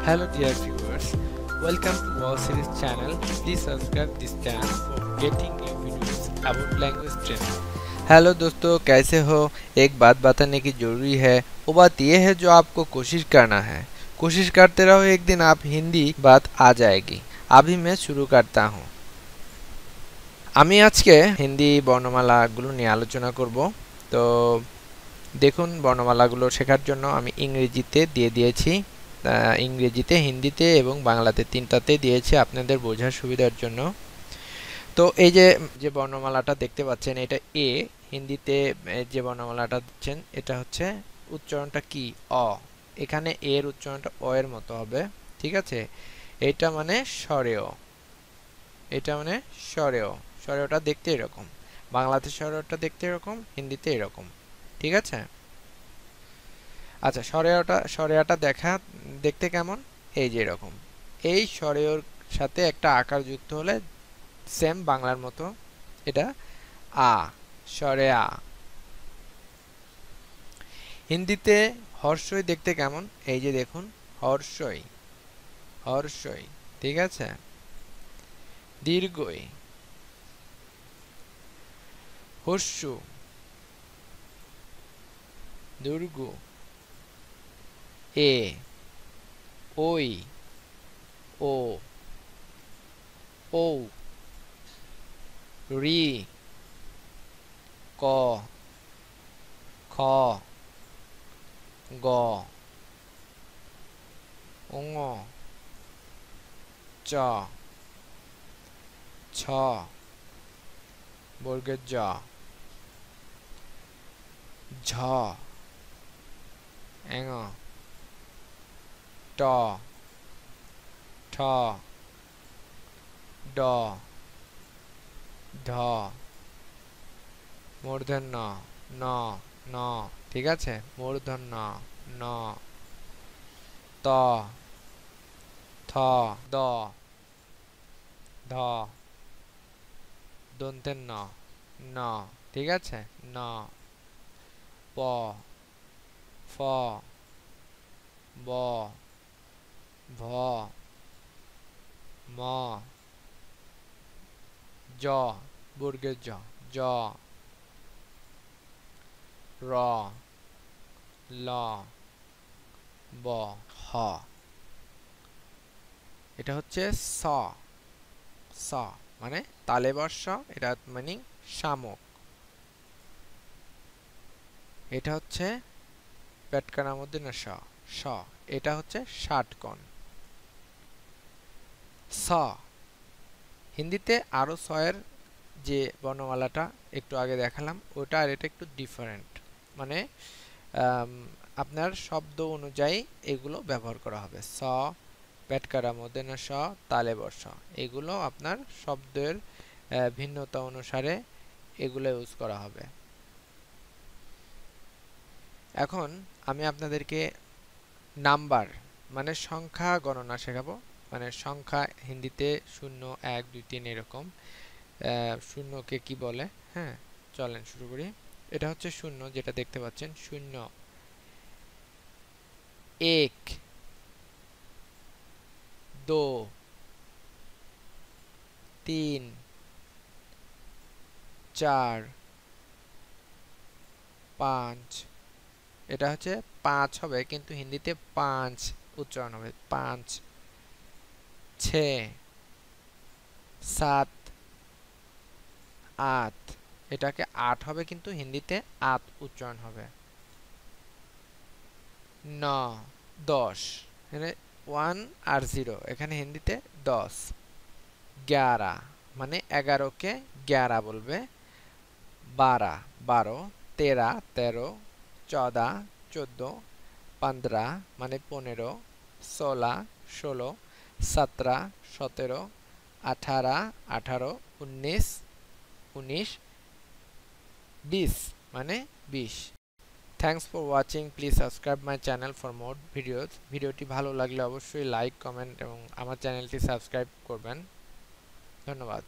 Hello dear viewers, welcome to our series channel. Please subscribe this channel for getting new videos about language training. Hello दोस्तों, कैसे हो? एक बात बताने की ज़रूरी है। वो बात यह है जो आपको कोशिश करना है। कोशिश करते रहो, एक दिन आप हिंदी बात आ जाएगी। अभी मैं शुरू करता हूँ। আমি আজকে হিন্দি বর্ণমালাগুলো নিয়ে আলোচনা করব। তো দেখুন, বর্ণমালাগুলো শেখার জন্য আমি ইংরেজিতে দিয়ে দিয়েছি, ইংরেজিতে, হিন্দিতে এবং বাংলাতে তিনটাতে দিয়েছি আপনাদের বোঝার সুবিধার জন্য। তো এই যে যে বর্ণমালাটা দেখতে পাচ্ছেন, এটা এ। হিন্দিতে যে বর্ণমালাটা দিচ্ছেন এটা হচ্ছে উচ্চারণটা কি? অ। এখানে এর উচ্চারণটা অ এর মতো হবে, ঠিক আছে? এটা মানে স্বরেয়, এটা মানে স্বরেয়। স্বরেয়টা দেখতে এরকম, বাংলাতে স্বরেয়টা দেখতে এরকম, হিন্দিতে এরকম, ঠিক আছে? আচ্ছা, সরেয়াটা দেখতে কেমন? এই যে এরকম। এই সরেয়র সাথে একটা আকার যুক্ত হলে সেম বাংলার মতো, এটা আ, সরেয়া। হিন্দিতে হর্ষই দেখতে কেমন? এই যে দেখুন, হর্ষই, হর্ষই, ঠিক আছে? দীর্ঘই, হর্ষু, দুর্গু, এ, ওই, ও, ও, রি, ক, খ, গ, ঙ, চ, ছ, বর্গের জ, ঝ, এঙ, ট, ঠ, ড, ঢ, মূর্ধন্য ন, ন, ঠিক আছে? মূর্ধন্য ন, ত, থ, দ, ধ, দন্তের ন, ন, ঠিক আছে? ন, প, ফ, ব, ভ, ম, জ, বর্গের জ, জ, র, ল, ব, হ। এটা হচ্ছে স। স মানে তালে বর্ষ, এটা মানে শামুক। এটা হচ্ছে পেটকানার মধ্যে না স, স। এটা হচ্ছে ষাটকোণ। স। হিন্দিতে আরো ছয়ের যে বর্ণমালাটা একটু আগে দেখালাম, ওটা আর এটা একটু ডিফারেন্ট। মানে আপনার শব্দ অনুযায়ী এগুলো ব্যবহার করা হবে। স, পেটকারা মধ্যে না স, তালে বর্ষ, এগুলো আপনার শব্দের ভিন্নতা অনুসারে এগুলো ইউজ করা হবে। এখন আমি আপনাদেরকে নাম্বার মানে সংখ্যা গণনা শেখাবো। মানে সংখ্যা হিন্দিতে 0, 1, 2, 3 এরকম। শূন্যকে কি বলে? হ্যাঁ, চলেন শুরু করি। এটা হচ্ছে শূন্য, যেটা দেখতে পাচ্ছেন, 0, 1, 2, 3, 4, 5। এটা হচ্ছে 5 হবে, কিন্তু হিন্দিতে 5 উচ্চারণ হবে। 5, 6, 7, 8। এটাকে 8 হবে, কিন্তু হিন্দিতে 8 উচ্চারণ হবে। 9, 10, এখানে 1 আর 0, এখানে হিন্দিতে 10। 11 মানে 11কে 11 বলবে। 12, 12, 13, 13, 14, 14, 15 মানে 15, 16, 16, 17, 17, 18, 18, 19, 19, 20 মানে 20। Thanks for watching. Please subscribe my channel for more videos. ভিডিওটি ভালো লাগলে অবশ্যই লাইক, কমেন্ট এবং আমার চ্যানেলটি সাবস্ক্রাইব করবেন। ধন্যবাদ।